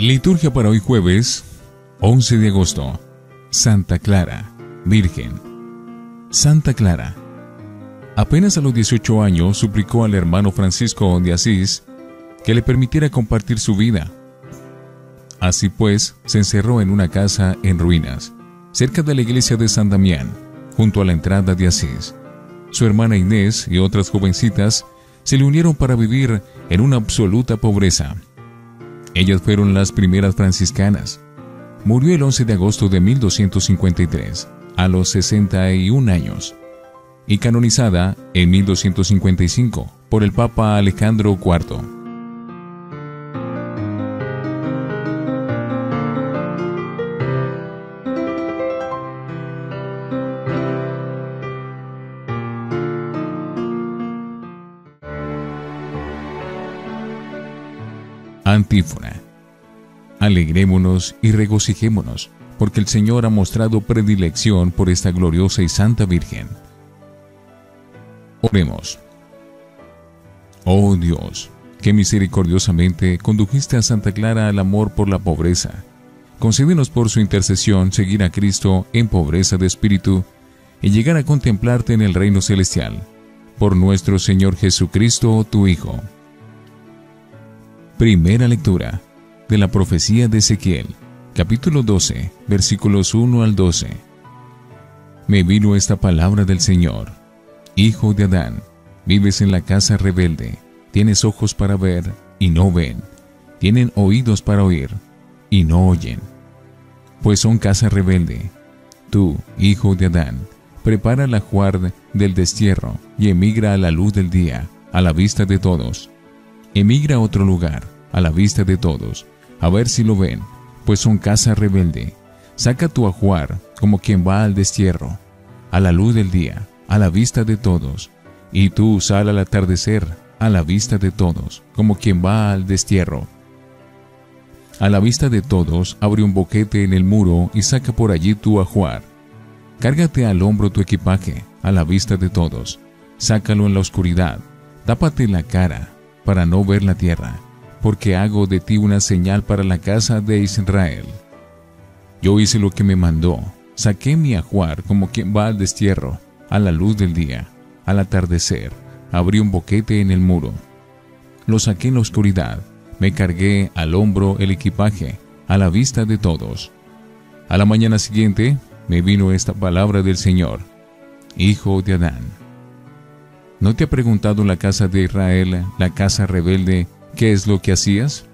Liturgia para hoy jueves, 11 de agosto. Santa Clara, Virgen. Santa Clara. Apenas a los 18 años suplicó al hermano Francisco de Asís que le permitiera compartir su vida. Así pues, se encerró en una casa en ruinas, cerca de la iglesia de San Damián, junto a la entrada de Asís. Su hermana Inés y otras jovencitas se le unieron para vivir en una absoluta pobreza. Ellas fueron las primeras franciscanas. Murió el 11 de agosto de 1253, a los 61 años, y canonizada en 1255 por el Papa Alejandro IV. Antífona. Alegrémonos y regocijémonos, porque el Señor ha mostrado predilección por esta gloriosa y santa Virgen. Oremos. Oh Dios, que misericordiosamente condujiste a Santa Clara al amor por la pobreza, concédenos por su intercesión seguir a Cristo en pobreza de espíritu y llegar a contemplarte en el reino celestial. Por nuestro Señor Jesucristo, tu Hijo. Primera lectura de la profecía de Ezequiel, capítulo 12, versículos 1 al 12. Me vino esta palabra del Señor: Hijo de Adán, vives en la casa rebelde, tienes ojos para ver y no ven, tienen oídos para oír y no oyen. Pues son casa rebelde. Tú, hijo de Adán, prepara el ajuar del destierro y emigra a la luz del día, a la vista de todos. Emigra a otro lugar, a la vista de todos, a ver si lo ven, pues son casa rebelde. Saca tu ajuar como quien va al destierro, a la luz del día, a la vista de todos, y tú sal al atardecer, a la vista de todos, como quien va al destierro. A la vista de todos, abre un boquete en el muro y saca por allí tu ajuar. Cárgate al hombro tu equipaje, a la vista de todos. Sácalo en la oscuridad, tápate la cara, para no ver la tierra, porque hago de ti una señal para la casa de Israel. Yo hice lo que me mandó, saqué mi ajuar como quien va al destierro, a la luz del día, al atardecer, abrí un boquete en el muro. Lo saqué en la oscuridad, me cargué al hombro el equipaje, a la vista de todos. A la mañana siguiente, me vino esta palabra del Señor: Hijo de Adán, ¿no te ha preguntado la casa de Israel, la casa rebelde, qué es lo que hacías?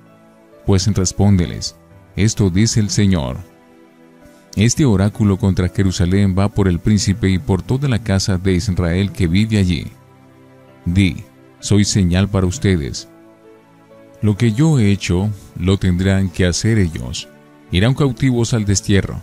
Pues respóndeles: esto dice el Señor. Este oráculo contra Jerusalén va por el príncipe y por toda la casa de Israel que vive allí. Di: soy señal para ustedes. Lo que yo he hecho, lo tendrán que hacer ellos. Irán cautivos al destierro.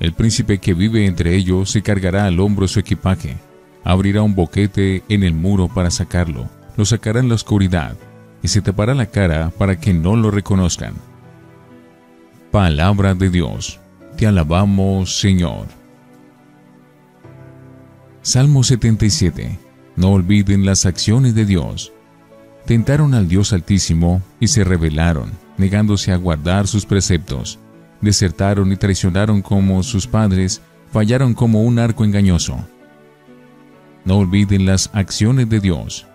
El príncipe que vive entre ellos se cargará al hombro su equipaje. Abrirá un boquete en el muro para sacarlo, lo sacará en la oscuridad, y se tapará la cara para que no lo reconozcan. Palabra de Dios. Te alabamos, Señor. Salmo 77. No olviden las acciones de Dios. Tentaron al Dios Altísimo y se rebelaron, negándose a guardar sus preceptos. Desertaron y traicionaron como sus padres, fallaron como un arco engañoso. No olviden las acciones de Dios.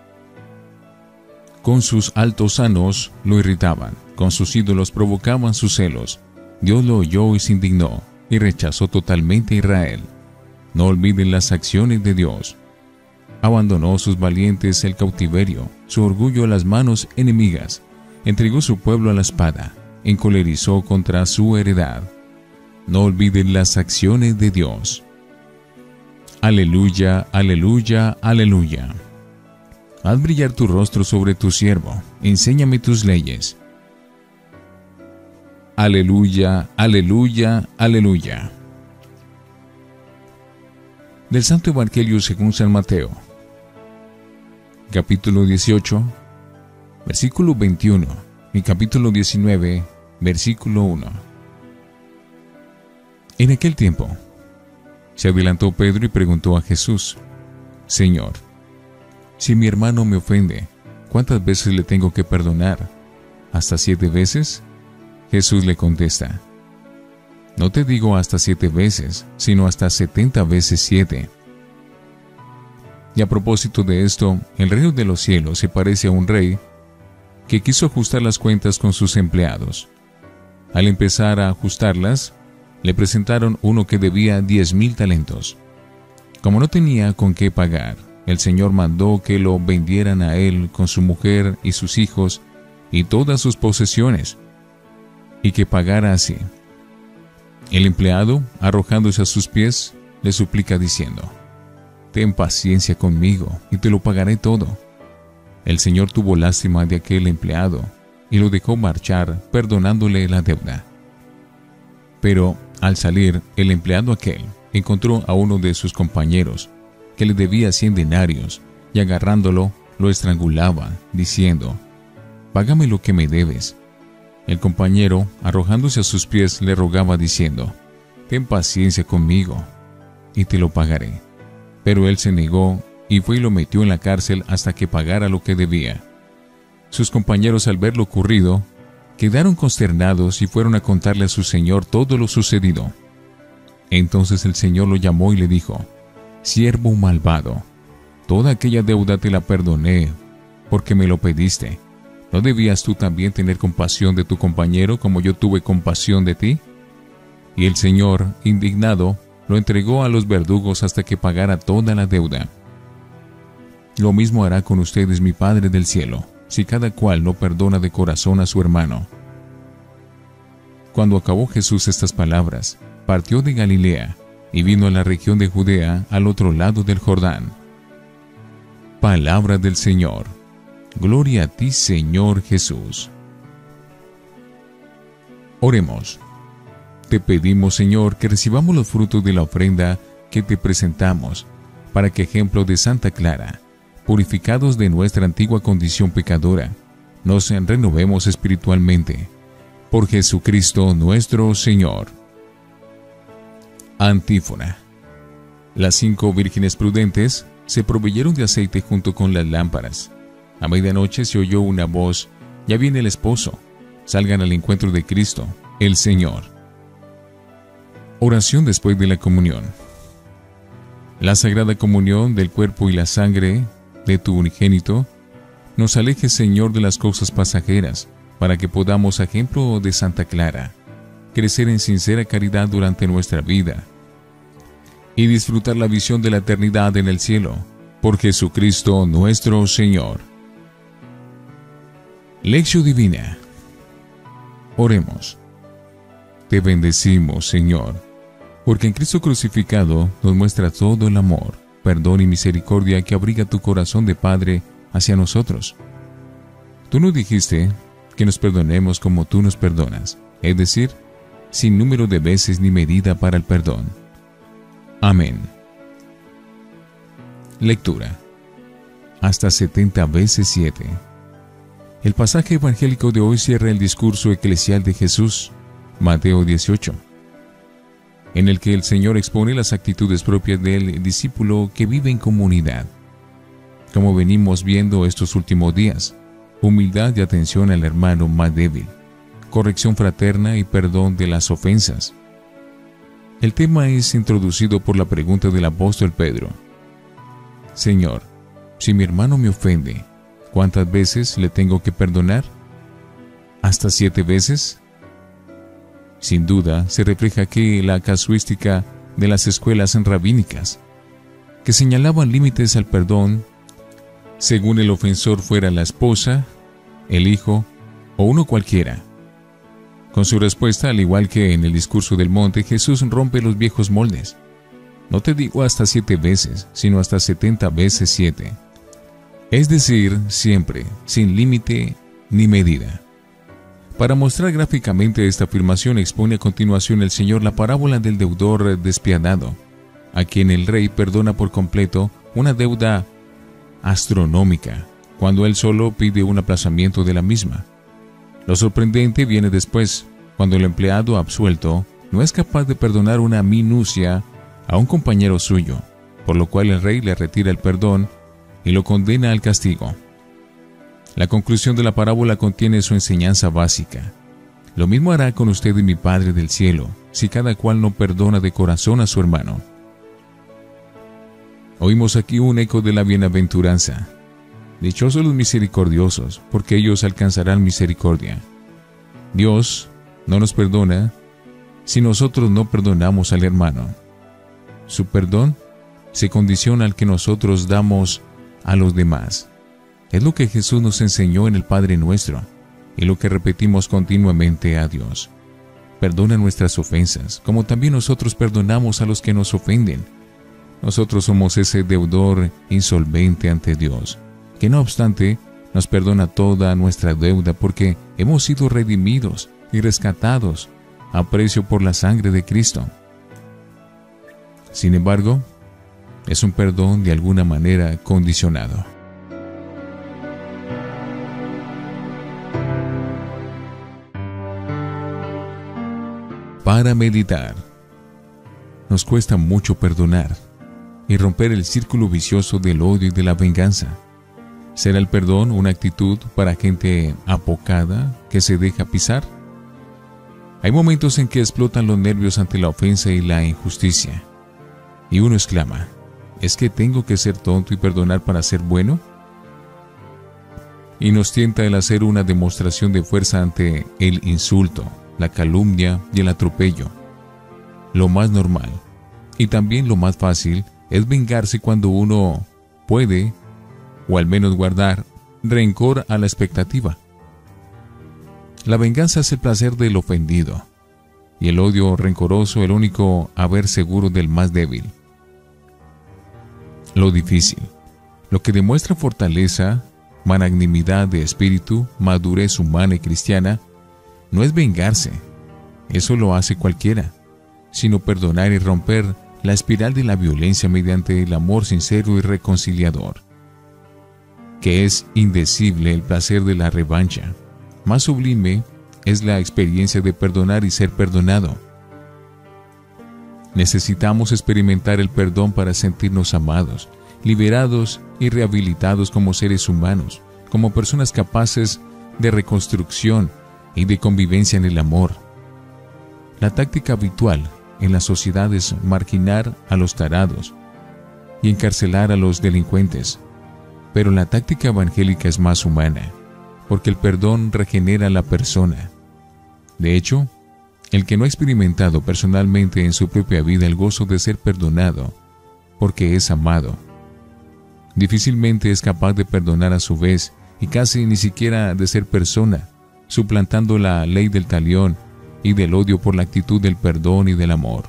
Con sus altosanos lo irritaban, con sus ídolos provocaban sus celos. Dios lo oyó y se indignó, y rechazó totalmente a Israel. No olviden las acciones de Dios. Abandonó sus valientes el cautiverio, su orgullo a las manos enemigas, entregó su pueblo a la espada, encolerizó contra su heredad. No olviden las acciones de Dios. Aleluya, aleluya, aleluya. Haz brillar tu rostro sobre tu siervo, enséñame tus leyes. Aleluya, aleluya, aleluya. Del Santo Evangelio según San Mateo, capítulo 18, versículo 21, y capítulo 19, versículo 1. En aquel tiempo, se adelantó Pedro y preguntó a Jesús: Señor, si mi hermano me ofende, ¿cuántas veces le tengo que perdonar? ¿Hasta 7 veces? Jesús le contesta: no te digo hasta 7 veces, sino hasta 70 veces 7. Y a propósito de esto, el reino de los cielos se parece a un rey que quiso ajustar las cuentas con sus empleados. Al empezar a ajustarlas, le presentaron uno que debía 10,000 talentos. Como no tenía con qué pagar, el Señor mandó que lo vendieran a él con su mujer y sus hijos y todas sus posesiones, y que pagara así. El empleado, arrojándose a sus pies, le suplica diciendo: ten paciencia conmigo y te lo pagaré todo. El Señor tuvo lástima de aquel empleado y lo dejó marchar, perdonándole la deuda. Pero al salir, el empleado aquel encontró a uno de sus compañeros que le debía 100 denarios y agarrándolo lo estrangulaba, diciendo: págame lo que me debes. El compañero, arrojándose a sus pies, le rogaba diciendo: ten paciencia conmigo y te lo pagaré. Pero él se negó y fue y lo metió en la cárcel hasta que pagara lo que debía. Sus compañeros, al ver lo ocurrido, quedaron consternados y fueron a contarle a su señor todo lo sucedido. Entonces el Señor lo llamó y le dijo: siervo malvado, toda aquella deuda te la perdoné porque me lo pediste. ¿No debías tú también tener compasión de tu compañero como yo tuve compasión de ti? Y el Señor, indignado, lo entregó a los verdugos hasta que pagara toda la deuda. Lo mismo hará con ustedes mi Padre del cielo, si cada cual no perdona de corazón a su hermano. Cuando acabó Jesús estas palabras, partió de Galilea y vino a la región de Judea, al otro lado del Jordán. Palabra del Señor. Gloria a ti, Señor Jesús. Oremos. Te pedimos, Señor, que recibamos los frutos de la ofrenda que te presentamos, para que, ejemplo de Santa Clara, purificados de nuestra antigua condición pecadora, nos renovemos espiritualmente. Por Jesucristo nuestro Señor. Antífona. Las 5 vírgenes prudentes se proveyeron de aceite junto con las lámparas. A medianoche se oyó una voz: ya viene el esposo, salgan al encuentro de Cristo, el Señor. Oración después de la comunión. La sagrada comunión del cuerpo y la sangre de tu unigénito nos aleje, Señor, de las cosas pasajeras, para que podamos, a ejemplo de Santa Clara, crecer en sincera caridad durante nuestra vida y disfrutar la visión de la eternidad en el cielo, por Jesucristo nuestro Señor. Lección Divina. Oremos. Te bendecimos, Señor, porque en Cristo crucificado nos muestra todo el amor, perdón y misericordia que abriga tu corazón de Padre hacia nosotros. Tú nos dijiste que nos perdonemos como tú nos perdonas, es decir, sin número de veces ni medida para el perdón. Amén. Lectura. Hasta 70 veces 7. El pasaje evangélico de hoy cierra el discurso eclesial de Jesús, Mateo 18, en el que el Señor expone las actitudes propias del discípulo que vive en comunidad. Como venimos viendo estos últimos días, humildad y atención al hermano más débil, corrección fraterna y perdón de las ofensas. El tema es introducido por la pregunta del apóstol Pedro: Señor, si mi hermano me ofende, ¿cuántas veces le tengo que perdonar? ¿Hasta 7 veces? Sin duda, se refleja aquí la casuística de las escuelas rabínicas, que señalaban límites al perdón según el ofensor fuera la esposa, el hijo o uno cualquiera. Con su respuesta, al igual que en el discurso del monte, Jesús rompe los viejos moldes. No te digo hasta 7 veces, sino hasta 70 veces 7. Es decir, siempre, sin límite ni medida. Para mostrar gráficamente esta afirmación, expone a continuación el Señor la parábola del deudor despiadado, a quien el rey perdona por completo una deuda astronómica, cuando él solo pide un aplazamiento de la misma. Lo sorprendente viene después, cuando el empleado absuelto no es capaz de perdonar una minucia a un compañero suyo, por lo cual el rey le retira el perdón y lo condena al castigo. La conclusión de la parábola contiene su enseñanza básica. Lo mismo hará con ustedes mi Padre del cielo, si cada cual no perdona de corazón a su hermano. Oímos aquí un eco de la bienaventuranza. Dichosos los misericordiosos, porque ellos alcanzarán misericordia. Dios no nos perdona si nosotros no perdonamos al hermano. Su perdón se condiciona al que nosotros damos a los demás. Es lo que Jesús nos enseñó en el Padre Nuestro y lo que repetimos continuamente a Dios. Perdona nuestras ofensas, como también nosotros perdonamos a los que nos ofenden. Nosotros somos ese deudor insolvente ante Dios, que no obstante nos perdona toda nuestra deuda porque hemos sido redimidos y rescatados a precio por la sangre de Cristo. Sin embargo, es un perdón de alguna manera condicionado. Para meditar. Nos cuesta mucho perdonar y romper el círculo vicioso del odio y de la venganza. ¿Será el perdón una actitud para gente apocada que se deja pisar? Hay momentos en que explotan los nervios ante la ofensa y la injusticia. Y uno exclama, ¿es que tengo que ser tonto y perdonar para ser bueno? Y nos tienta el hacer una demostración de fuerza ante el insulto, la calumnia y el atropello. Lo más normal, y también lo más fácil, es vengarse cuando uno puede, o al menos guardar, rencor a la expectativa. La venganza es el placer del ofendido, y el odio rencoroso el único haber seguro del más débil. Lo difícil, lo que demuestra fortaleza, magnanimidad de espíritu, madurez humana y cristiana, no es vengarse, eso lo hace cualquiera, sino perdonar y romper la espiral de la violencia mediante el amor sincero y reconciliador, que es indecible el placer de la revancha. Más sublime es la experiencia de perdonar y ser perdonado. Necesitamos experimentar el perdón para sentirnos amados, liberados y rehabilitados como seres humanos, como personas capaces de reconstrucción y de convivencia en el amor. La táctica habitual en la sociedad es marginar a los tarados y encarcelar a los delincuentes, pero la táctica evangélica es más humana, porque el perdón regenera a la persona. De hecho, el que no ha experimentado personalmente en su propia vida el gozo de ser perdonado, porque es amado, difícilmente es capaz de perdonar a su vez y casi ni siquiera de ser persona, suplantando la ley del talión y del odio por la actitud del perdón y del amor.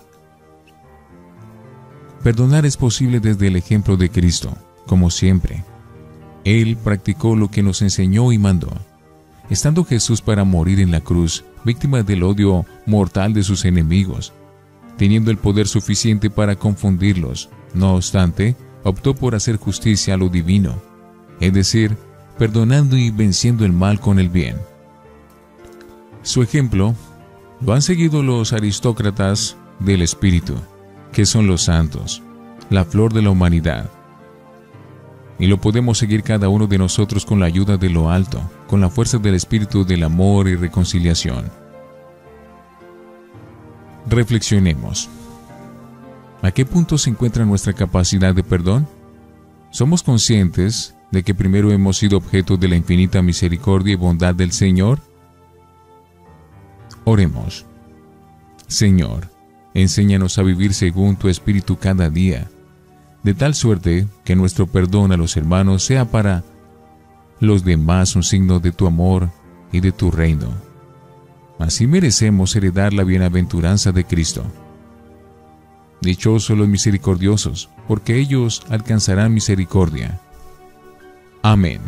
Perdonar es posible desde el ejemplo de Cristo, como siempre. Él practicó lo que nos enseñó y mandó. Estando Jesús para morir en la cruz, víctima del odio mortal de sus enemigos, teniendo el poder suficiente para confundirlos, no obstante, optó por hacer justicia a lo divino, es decir, perdonando y venciendo el mal con el bien. Su ejemplo lo han seguido los aristócratas del espíritu, que son los santos, la flor de la humanidad. Y lo podemos seguir cada uno de nosotros con la ayuda de lo alto, con la fuerza del espíritu del amor y reconciliación. Reflexionemos. ¿A qué punto se encuentra nuestra capacidad de perdón? ¿Somos conscientes de que primero hemos sido objeto de la infinita misericordia y bondad del Señor? Oremos. Señor, enséñanos a vivir según tu Espíritu cada día, de tal suerte que nuestro perdón a los hermanos sea para los demás un signo de tu amor y de tu reino. Así merecemos heredar la bienaventuranza de Cristo. Dichosos los misericordiosos, porque ellos alcanzarán misericordia. Amén.